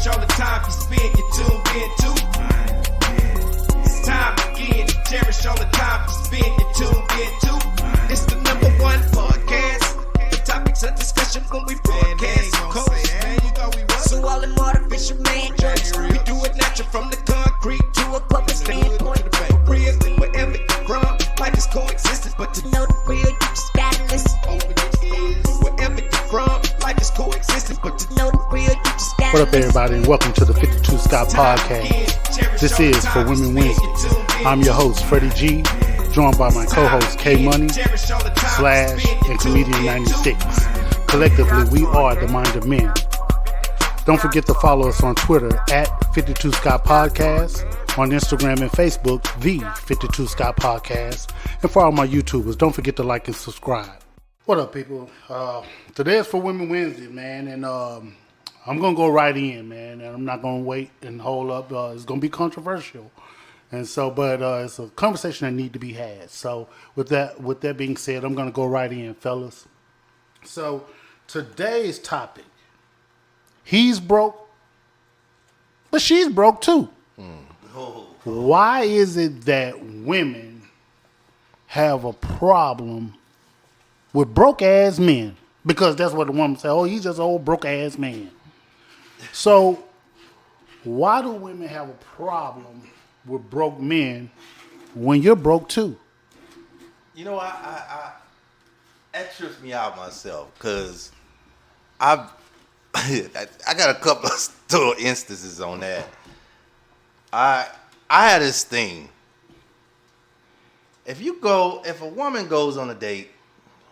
cherish all the time you spend, you tuned in too. It's time again to cherish all the time you spend, you tuned in too. It's the number one podcast. The topics of discussion when we broadcast. So all them artificial man jokes, we do it natural from the concrete to a public standpoint. Real, wherever you from, life is coexistence, but to know the real, you just gotta listen. Wherever you from, life is coexistence, but to know the real, you just gotta listen. What up, everybody, and welcome to the 52 Scott Podcast. This is For Women Wednesday. I'm your host, Freddie G, joined by my co-host, K Money, Slash, and Comedian 96. Collectively, we are the Mind of Men. Don't forget to follow us on Twitter at 52 Scott Podcast, on Instagram and Facebook, the 52 Scott Podcast, and for all my YouTubers, don't forget to like and subscribe. What up, people? Today is For Women Wednesday, man, and I'm gonna go right in, man, and I'm not gonna wait and hold up. It's gonna be controversial, and so, but it's a conversation that need to be had. So, with that being said, I'm gonna go right in, fellas. So, today's topic. He's broke, but she's broke too. Why is it that women have a problem with broke ass men? Because that's what the woman say. Oh, he's just an old broke ass man. So why do women have a problem with broke men when you're broke too? You know, I that trips me out myself because I got a couple of little instances on that. I had this thing. If a woman goes on a date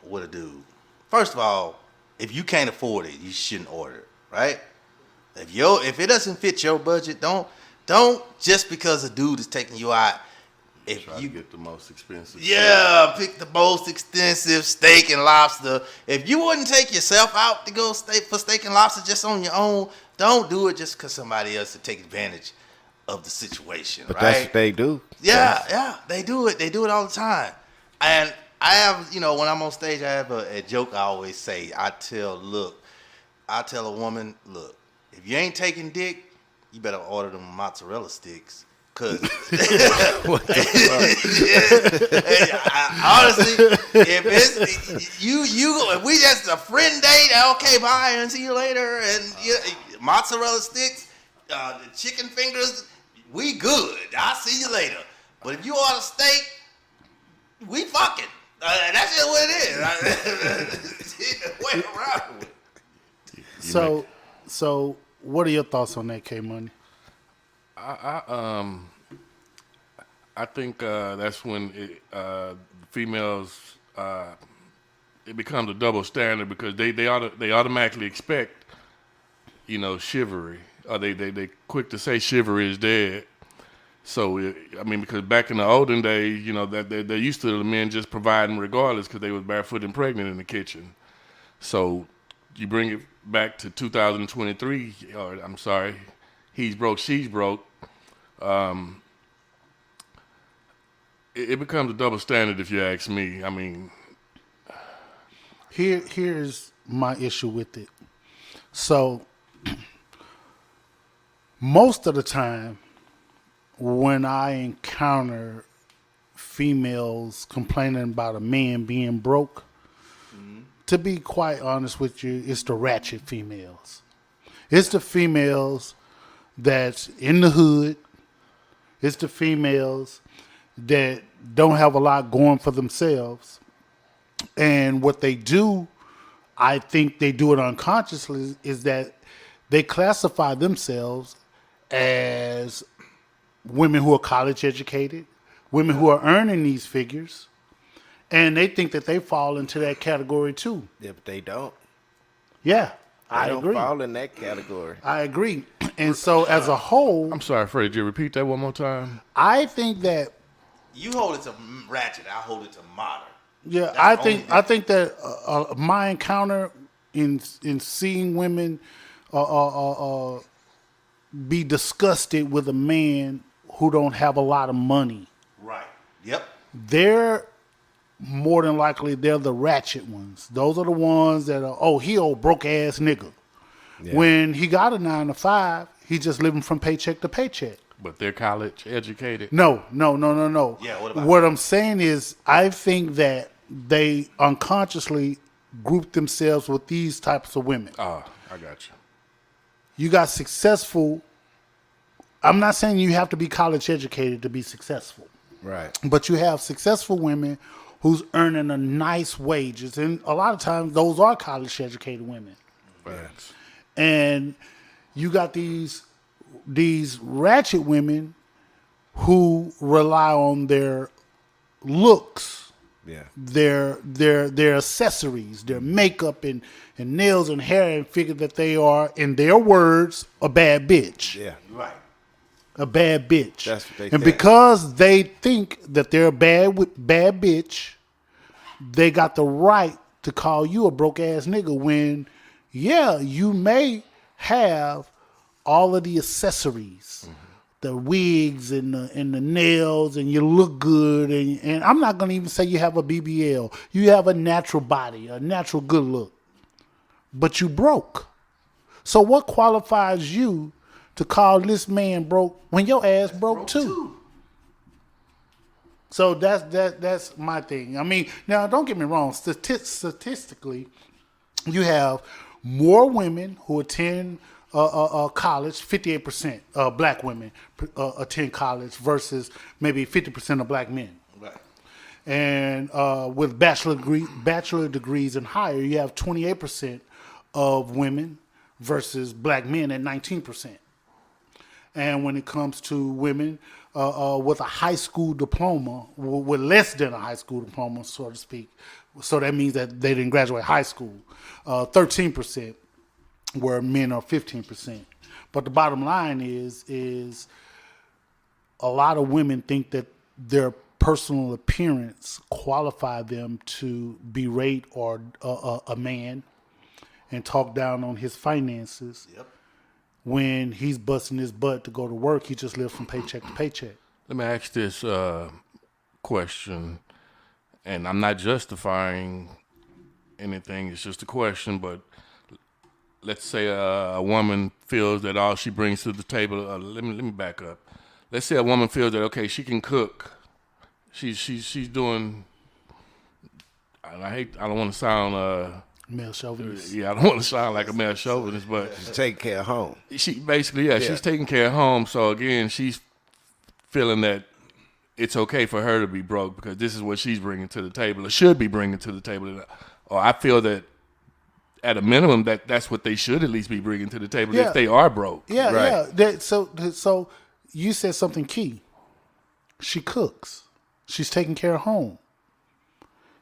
with a dude, first of all, if you can't afford it, you shouldn't order it, right? If it doesn't fit your budget, don't just because a dude is taking you out. If Try you to get the most expensive. pick the most expensive steak and lobster. If you wouldn't take yourself out to go for steak and lobster just on your own, don't do it just because somebody else to take advantage of the situation, But right? that's what they do. Yeah, they do it. They do it all the time. And I have, when I'm on stage, I have a joke I always say. I tell a woman, look, if you ain't taking dick, you better order them mozzarella sticks. Cause What the honestly, if it's if we just a friend date, okay, bye and see you later, and mozzarella sticks, the chicken fingers, we good. I'll see you later. But if you order steak, we fucking. That's just what it is. Wait around with it. So what are your thoughts on that, K Money? I think that's when females it becomes a double standard because they automatically expect chivalry. They quick to say chivalry is dead. So because back in the olden days, that they're used to the men just providing regardless because they was barefoot and pregnant in the kitchen. So you bring it back to 2023, or I'm sorry, he's broke, she's broke. It becomes a double standard if you ask me. I mean, here's my issue with it. So most of the time when I encounter females complaining about a man being broke, to be quite honest with you, it's the ratchet females. It's the females that's in the hood. It's the females that don't have a lot going for themselves. And what they do, I think they do it unconsciously, is that they classify themselves as women who are college educated, women who are earning these figures, and they think that they fall into that category too. Yeah, but they don't. Yeah, I agree. don't fall in that category. I agree. And so as a whole, I'm sorry, Freddie, did you repeat that one more time? I think that You hold it to ratchet. I hold it to modern. yeah, That's I think that my encounter in seeing women be disgusted with a man who don't have a lot of money. Right. Yep. They're more than likely they're the ratchet ones. Those are the ones that are, he old broke ass nigga. Yeah. When he got a 9 to 5, He's just living from paycheck to paycheck. But they're college educated. No. Yeah, what about What I'm saying is, I think that they unconsciously group themselves with these types of women. Oh, I got you. You got successful. I'm not saying you have to be college educated to be successful. Right. But you have successful women who's earning a nice wages. And a lot of times those are college educated women. Facts. And you got these ratchet women who rely on their looks, Yeah. their accessories, their makeup and nails and hair, and figure that they are, in their words, a bad bitch. Yeah. Right. A bad bitch. That's what they and think. because they think that they're a bad bitch, they got the right to call you a broke ass nigga when, yeah, you may have all of the accessories, the wigs and the nails, and you look good, and I'm not gonna even say you have a BBL. You have a natural body, a natural good look, but you broke. So what qualifies you to call this man broke when your ass broke too? So that's my thing. I mean, now don't get me wrong. Statistically, you have more women who attend college. 58% of black women attend college versus maybe 50% of black men. Right. And with bachelor degrees and higher, you have 28% of women versus black men at 19%. And when it comes to women with a high school diploma, with less than a high school diploma, so to speak, so that means that they didn't graduate high school, 13%, where men are 15%. But the bottom line is a lot of women think that their personal appearance qualify them to berate or a man and talk down on his finances. Yep. When he's busting his butt to go to work, he just lives from paycheck to paycheck. Let me ask this question, and I'm not justifying anything. It's just a question, but let's say a woman feels that all she brings to the table. Let me back up. Let's say a woman feels that, okay, she can cook. She's doing. I don't want to sound. Male chauvinist. Yeah, I don't want to sound like a male chauvinist, but She's taking care of home. she basically, she's taking care of home. So again, she's feeling that it's okay for her to be broke because this is what she's bringing to the table, or should be bringing to the table. Or I feel that at a minimum that's what they should at least be bringing to the table if they are broke. Yeah, Right. yeah. So you said something key. She cooks. She's taking care of home.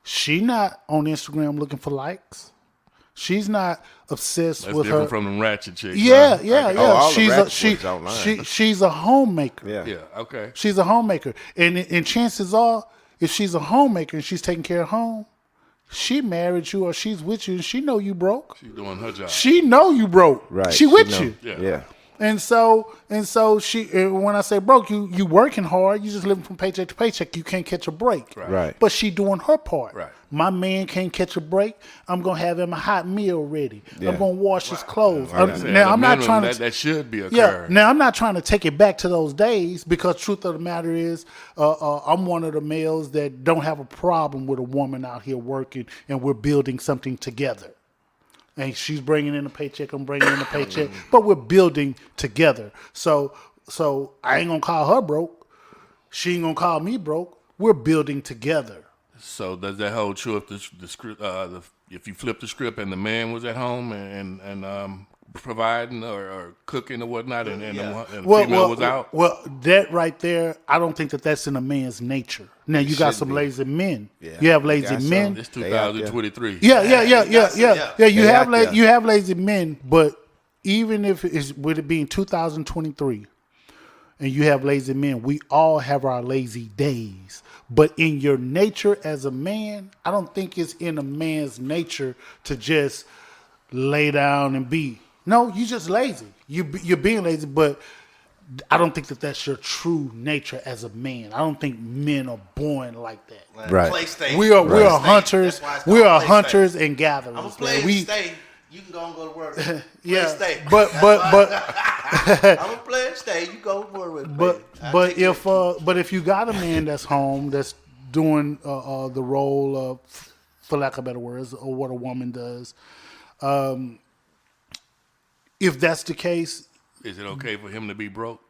She not on Instagram looking for likes. She's not obsessed That's with different her. from them ratchet chicks. Yeah, huh? yeah, yeah. all the She's ratchet chicks online. she's a homemaker. Yeah. Yeah, okay. She's a homemaker, and chances are, if she's a homemaker and she's taking care of home, she married you or she's with you, and she know you broke. She's doing her job. She know you broke. Right. She with know. you. Yeah. And so she. When I say broke, you working hard. You just living from paycheck to paycheck. You can't catch a break. Right. But she doing her part. Right. My man can't catch a break. I'm gonna have him a hot meal ready. Yeah. I'm gonna wash his clothes. Like I said, Now at a I'm not minimum, trying to. that should be Yeah. occurring. Now I'm not trying to take it back to those days because truth of the matter is, I'm one of the males that don't have a problem with a woman out here working and we're building something together. And she's bringing in a paycheck, I'm bringing in a paycheck, but we're building together. So I ain't gonna call her broke. She ain't gonna call me broke. We're building together. So does that hold true if the script, if you flip the script and the man was at home and providing or cooking or whatnot, and the female was out? Well, that right there, I don't think that that's in a man's nature. Now you got should some be. lazy men. Yeah. You have lazy got men. It's They out there. 2023. Yeah. Yeah. You They have out there. you have lazy men, but even if it's with it being 2023, and you have lazy men, we all have our lazy days. But in your nature as a man, I don't think it's in a man's nature to just lay down and be. No, you just lazy. You're being lazy, but I don't think that that's your true nature as a man. I don't think men are born like that. Like, Right. Play state. We are Play state. hunters. That's why it's We called are play hunters state. and gatherers. I'm a man. play We state. You can go and go to work. Yeah, Stay. but I'm a player. Stay. You go to work with me. but if you got a man that's home that's doing the role of, for lack of better words, or what a woman does, if that's the case, Is it okay for him to be broke?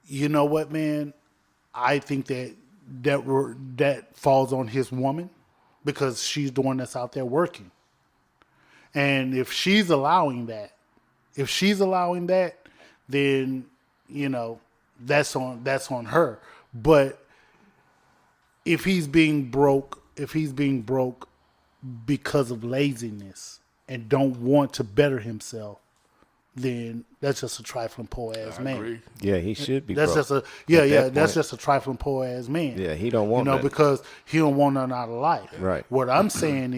you know what, man? I think that falls on his woman because she's the one that's out there working. And if she's allowing that, then, you know, that's on her. But if he's being broke because of laziness and don't want to better himself, then that's just a trifling poor ass man. Agree. Yeah, he should be. That's broke. just that's point. just a trifling poor ass man. Yeah, he don't want nothing. because he don't want nothing out of life. Right. What I'm saying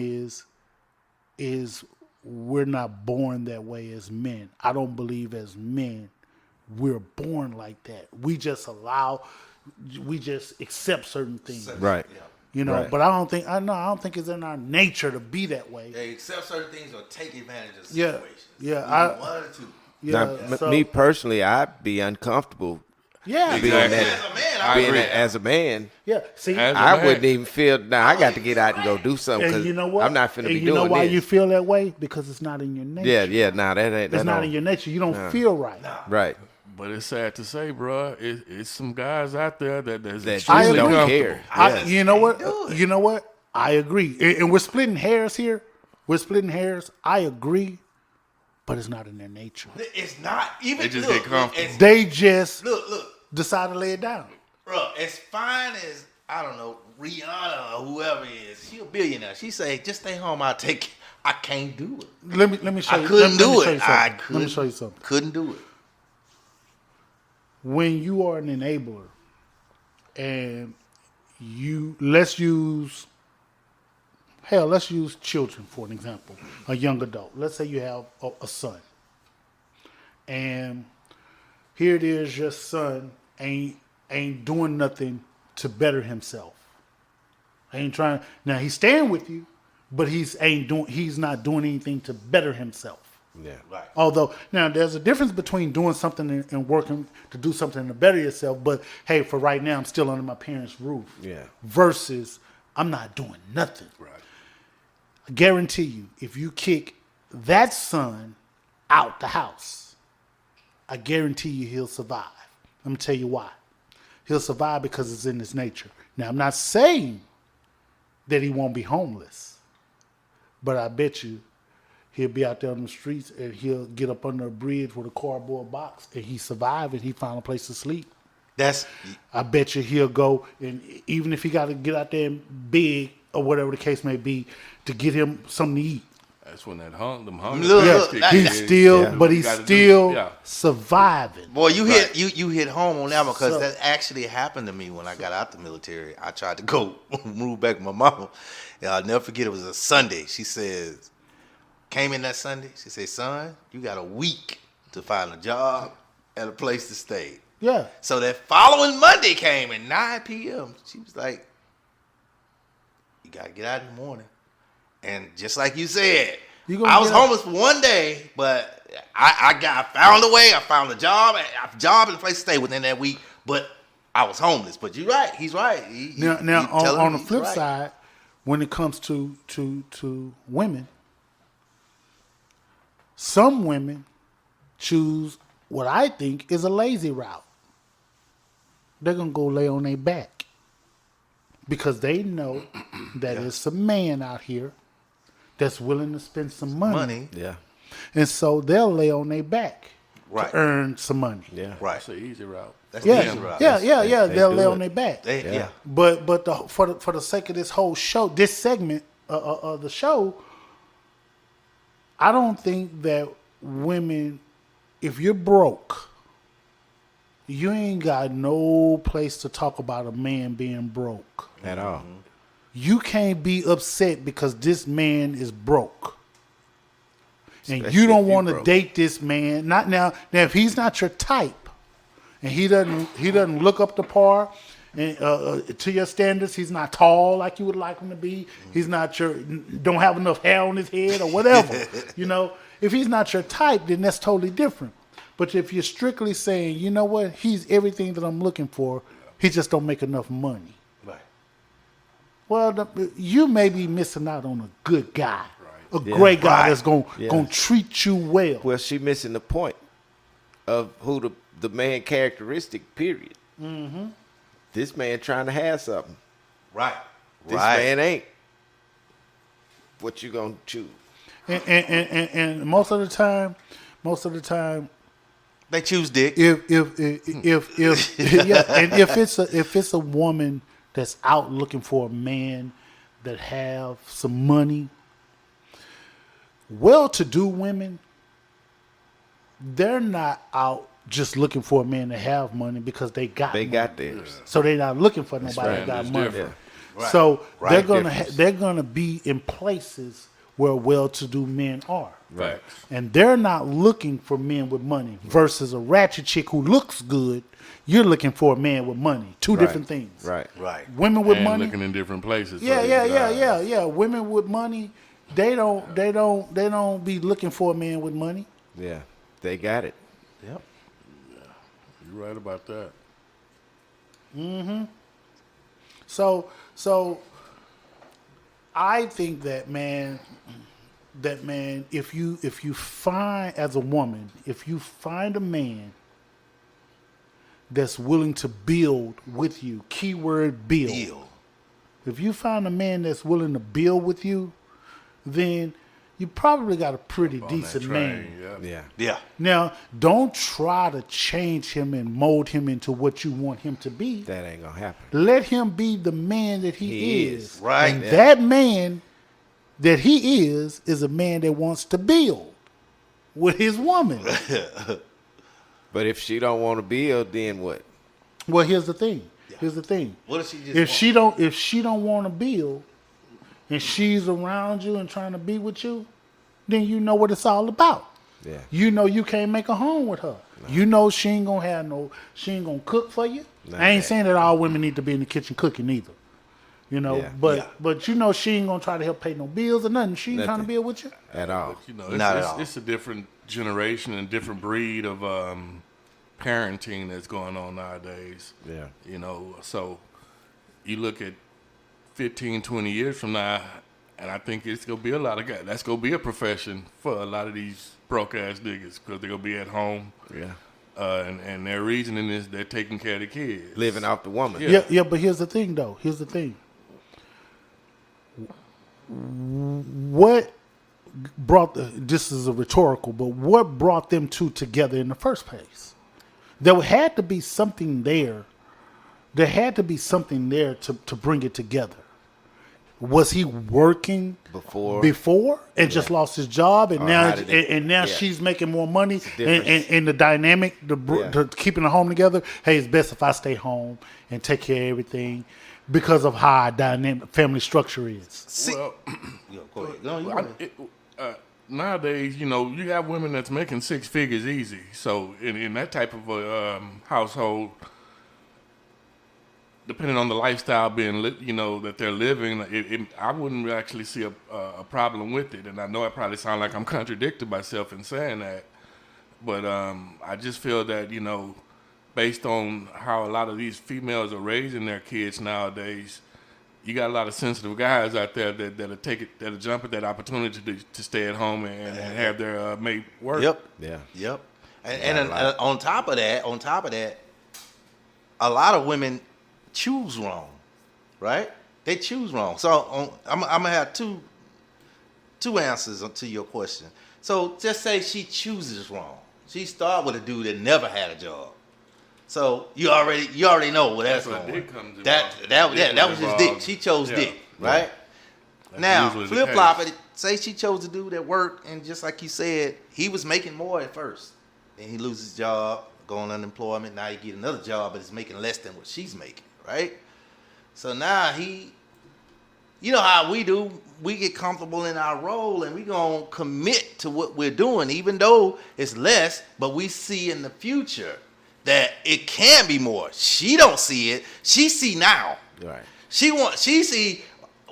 is we're not born that way as men. I don't believe as men we're born like that. We just accept certain things. Right. You know, Right. but I don't think it's in our nature to be that way. They accept certain things or take advantage of Yeah. situations. Yeah, One or two. Yeah, Now, me personally, I'd be uncomfortable yeah, being Exactly. that. As a man, I Being agree. that as a man, yeah. See, As a I man. wouldn't even feel. Now I got to get out and go do something and because you know what? I'm not finna and be you know doing why this. you feel that way? Because it's not in your nature. Yeah. Nah, that ain't. It's That not don't- in your nature. You don't feel right. Right. But it's sad to say, bro. It's some guys out there that's That extremely just don't comfortable. care. Yes. You know what? I agree. And we're splitting hairs here. I agree, but it's not in their nature. It's not even. They just look, get comfortable. It's, They just look, decide to lay it down. bro. As fine as I don't know Rihanna or whoever is, she a billionaire. She say, just stay home. I can't do it. Let me show I you. couldn't let me do show it. you something. I Let me show you something. couldn't do it. When you are an enabler, and let's use children for an example, a young adult. Let's say you have a son, and here it is, your son ain't doing nothing to better himself. Ain't trying. Now he's staying with you, but he's not doing anything to better himself. Yeah. Right. Although now there's a difference between doing something and working to do something to better yourself. But hey, for right now, I'm still under my parents' roof. Yeah. Versus I'm not doing nothing. Right. I guarantee you, if you kick that son out the house, I guarantee you he'll survive. Let me tell you why. He'll survive because it's in his nature. Now, I'm not saying that he won't be homeless, but I bet you he'll be out there on the streets and he'll get up under a bridge with a cardboard box and he survive and he find a place to sleep. I bet you he'll go, and even if he got to get out there and beg or whatever the case may be to get him something to eat. That's when them hunger. Look, pains look, kick that- in. He's still, Yeah. but You he's gotta do- still yeah. surviving. Boy, you hit home on that one because So- that actually happened to me when I got out the military. I tried to go move back with my mama. And I'll never forget, it was a Sunday. She says, came in that Sunday. She said, son, you got a week to find a job and a place to stay. Yeah. So that following Monday came at 9 p.m. She was like, you got to get out in the morning. And just like you said, You gonna I was get out- homeless for one day, but I found a way. I found a job and a place to stay within that week. But I was homeless. But you're right. He's right. Now, you telling on me the he's flip right. side, when it comes to women, some women choose what I think is a lazy route. They're gonna go lay on their back because they know that it's a man out here that's willing to spend some money. Yeah. And so they'll lay on their back Right. to earn some money. Yeah. Right. That's an easy route. That's Yeah, the easy route. yeah. they They'll do lay it. on their back. Yeah. But for the sake of this whole show, this segment of the show, I don't think that women, if you're broke, you ain't got no place to talk about a man being broke. At all. You can't be upset because this man is broke. And Especially you don't if you want to broke. date this man. Not now. Now, if he's not your type, and he doesn't look up to par, and to your standards. He's not tall like you would like him to be. He's not don't have enough hair on his head or whatever. You know, if he's not your type, then that's totally different. But if you're strictly saying, you know what, he's everything that I'm looking for, he just don't make enough money. Right. Well, you may be missing out on a good guy, a great guy that's gonna treat you well. Well, she missing the point of who the man characteristic. Period. Mm-hmm. This man trying to have something. Right. This man ain't. What you gonna choose? And most of the time, they choose dick. if it's a woman that's out looking for a man that have some money, well-to-do women, they're not out just looking for a man to have money because they got theirs. So they're not looking for nobody that got money. Different. Right. So Right. they're gonna be in places where well-to-do men are. Right. And they're not looking for men with money versus a ratchet chick who looks good. You're looking for a man with money. Two different things. Right. Right. Women with And money. looking in different places. Yeah. Women with money, they don't be looking for a man with money. Yeah. They got it. Yep. You're right about that. So I think that man, if you find as a woman, if you find a man that's willing to build with you, keyword build. Deal. If you find a man that's willing to build with you, then you probably got a pretty On decent that man. train, Yeah. Yeah. Now, don't try to change him and mold him into what you want him to be. That ain't gonna happen. Let him be the man that he is. Right. And Yeah. that man that he is a man that wants to build with his woman. But if she don't want to build, then what? Well, here's the thing. Here's the thing. What if she just If she don't want to build and she's around you and trying to be with you, then you know what it's all about. Yeah. You know you can't make a home with her. No. You know she ain't gonna cook for you. I ain't saying that all women need to be in the kitchen cooking either. You know, but you know she ain't gonna try to help pay no bills or nothing. She ain't trying to build with you. At all. You know, Not at all. it's a different generation and different breed of parenting that's going on nowadays. Yeah. You know, so you look at 15, 20 years from now, and I think it's going to be a lot of guys. That's going to be a profession for a lot of these broke-ass niggas because they're going to be at home. Yeah. And their reasoning is they're taking care of the kids. Living off the woman. Yeah, but here's the thing, though. Here's the thing. What brought this is a rhetorical, but what brought them two together in the first place? There had to be something there. There had to be something there to bring it together. Was he working before and just lost his job and now she's making more money and the dynamic the keeping the home together? Hey, it's best if I stay home and take care of everything because of how our dynamic family structure is. Well, Go ahead. Go ahead. nowadays, you know, you have women that's making six figures easy. So in that type of a household, depending on the lifestyle that they're living, I wouldn't actually see a problem with it. And I know I probably sound like I'm contradicting myself in saying that, but I just feel that, you know, based on how a lot of these females are raising their kids nowadays, you got a lot of sensitive guys out there that'll jump at that opportunity to stay at home and have their mate work. Yep. Yeah. Yep. And on top of that, a lot of women choose wrong, right? They choose wrong. So I'm gonna have two answers to your question. So just say she chooses wrong. She started with a dude that never had a job. So you already know where that's where going. dick comes That was his dick. She chose dick, right? That's Now usually the flip flop case. it. Say she chose a dude at work, and just like you said, he was making more at first. Then he loses his job, going unemployment. Now he get another job, but it's making less than what she's making, right? So now you know how we do. We get comfortable in our role, and we gonna commit to what we're doing, even though it's less. But we see in the future that it can be more. She don't see it. She see now. Right. She see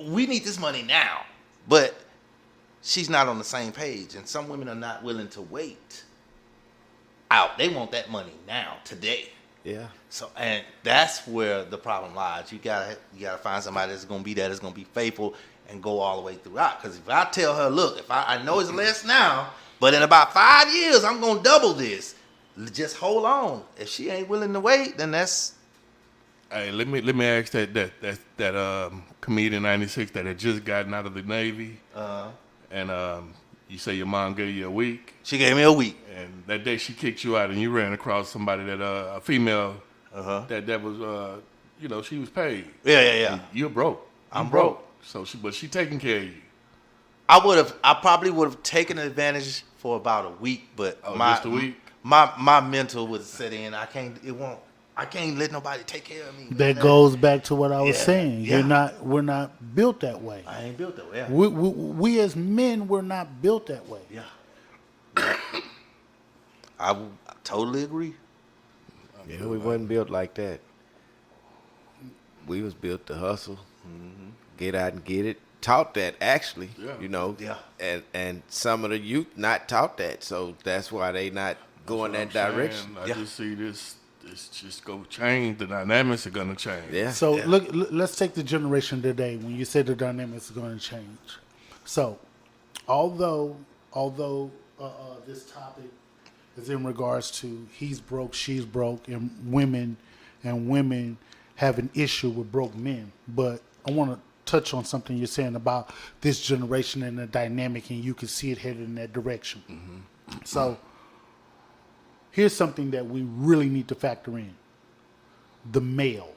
we need this money now. But she's not on the same page. And some women are not willing to wait out. They want that money now, today. Yeah. So, and that's where the problem lies. You gotta find somebody that's gonna be there, that's gonna be faithful and go all the way throughout. Because if I tell her, look, if I know it's less now, but in about 5 years I'm gonna double this. Just hold on. If she ain't willing to wait, then that's. Hey, let me ask that comedian 96 that had just gotten out of the Navy, and you say your mom gave you a week. She gave me a week. And that day she kicked you out, and you ran across somebody that a female that was she was paid. Yeah. And you're broke. I'm broke. So she taking care of you. I probably would have taken advantage for about a week, but just a week. My mental would set in. I can't let nobody take care of me. That goes back to what I was Yeah, saying. yeah. We're not built that way. I ain't built that way. Yeah. We as men, we're not built that way. Yeah. I totally agree. Yeah, we wasn't built like that. We was built to hustle, get out and get it. Taught that actually, Yeah. And some of the youth not taught that, so that's why they not going that direction. I just see this just go change. The dynamics are gonna change. Yeah. So let's take the generation today. When you say the dynamics are going to change, so although this topic is in regards to he's broke, she's broke, and women have an issue with broke men, but I want to touch on something you're saying about this generation and the dynamic, and you can see it headed in that direction. Mm-hmm. So here's something that we really need to factor in: the males.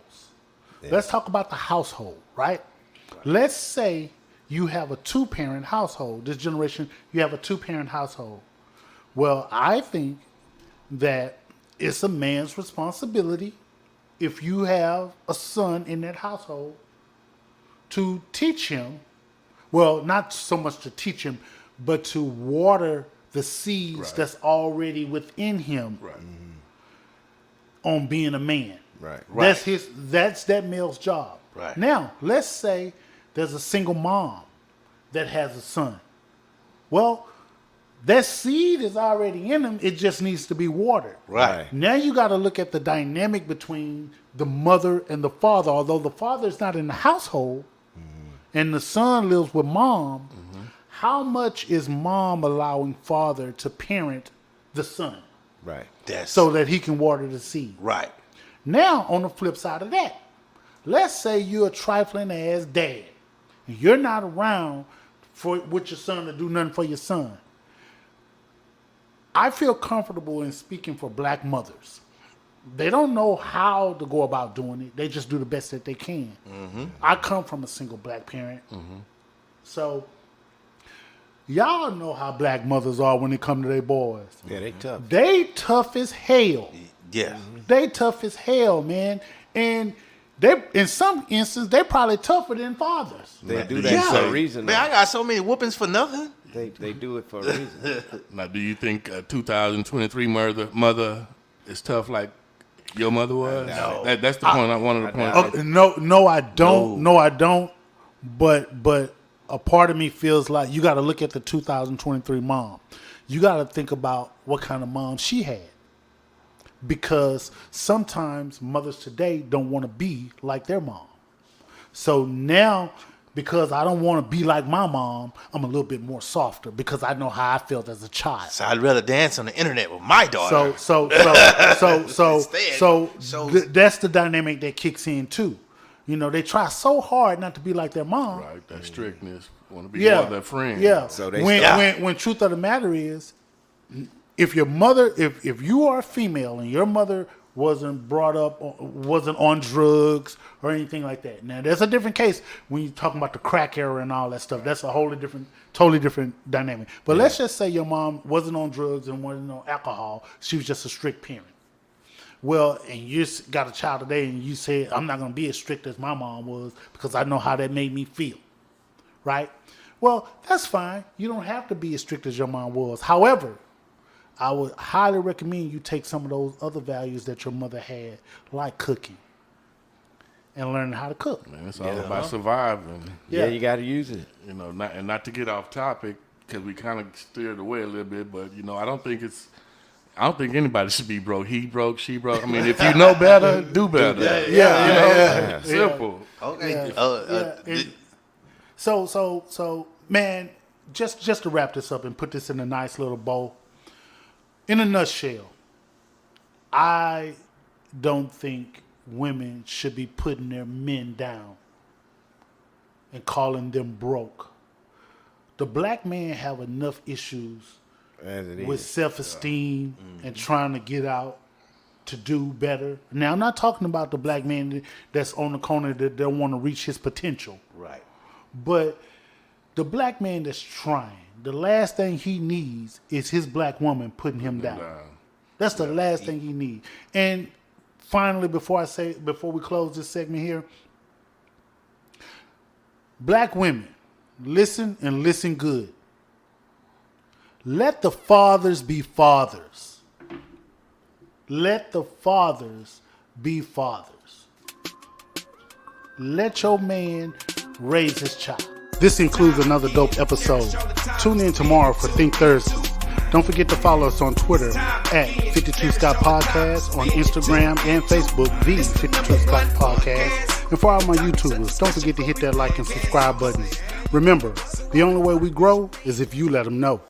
Yeah. Let's talk about the household, right? Let's say you have a 2-parent household. This generation, you have a 2-parent household. Well, I think that it's a man's responsibility, if you have a son in that household, to teach him, well, not so much to teach him, but to water the seeds that's already within him on being a man. Right. That's that male's job. Right. Now, let's say there's a single mom that has a son. Well, that seed is already in him. It just needs to be watered. Right. Now you got to look at the dynamic between the mother and the father. Although the father is not in the household and the son lives with mom, how much is mom allowing father to parent the son? Right. So that he can water the seed. Right. Now, on the flip side of that, let's say you're a trifling ass dad. And you're not around with your son to do nothing for your son. I feel comfortable in speaking for black mothers. They don't know how to go about doing it. They just do the best that they can. I come from a single black parent. So, y'all know how black mothers are when it comes to their boys. Yeah, they tough. They tough as hell. Yeah. They tough as hell, man. And they, in some instances, they're probably tougher than fathers. They do that for a reason. Man, I got so many whoopings for nothing. They do it for a reason. Now, do you think 2023 mother is tough like your mother was? No. That's the point. One of the points. No, I don't. No, I don't. But a part of me feels like you got to look at the 2023 mom. You got to think about what kind of mom she had. Because sometimes mothers today don't want to be like their mom. So now, because I don't want to be like my mom, I'm a little bit more softer because I know how I felt as a child. So I'd rather dance on the internet with my daughter. That's the dynamic that kicks in too. You know, they try so hard not to be like their mom. Right, that strictness. Want to be more their friend. Yeah. So they when truth of the matter is, if your mother, if you are a female and your mother wasn't brought up, wasn't on drugs or anything like that. Now, there's a different case when you're talking about the crack era and all that stuff. That's a totally different dynamic. But let's just say your mom wasn't on drugs and wasn't on alcohol. She was just a strict parent. Well, and you got a child today and you say, I'm not going to be as strict as my mom was because I know how that made me feel. Right? Well, that's fine. You don't have to be as strict as your mom was. However, I would highly recommend you take some of those other values that your mother had, like cooking, and learning how to cook. Man, it's all about surviving. Yeah, you got to use it. You know, not to get off topic because we kind of steered away a little bit, but you know, I don't think anybody should be broke. He broke, she broke. I mean, if you know better, do better. Yeah. Simple. Okay. So, man, just to wrap this up and put this in a nice little bow. In a nutshell, I don't think women should be putting their men down and calling them broke. The black man have enough issues with self-esteem and trying to get out to do better. Now, I'm not talking about the black man that's on the corner that don't want to reach his potential. Right. But the black man that's trying, the last thing he needs is his black woman putting him down. That's the last thing he needs. And finally, before we close this segment here, black women, listen and listen good. Let the fathers be fathers. Let the fathers be fathers. Let your man raise his child. This includes another dope episode. Tune in tomorrow for Think Thursdays. Don't forget to follow us on Twitter at 52 Scott Podcast, on Instagram and Facebook, the 52 Scott Podcast. And for all my YouTubers, don't forget to hit that like and subscribe button. Remember, the only way we grow is if you let them know.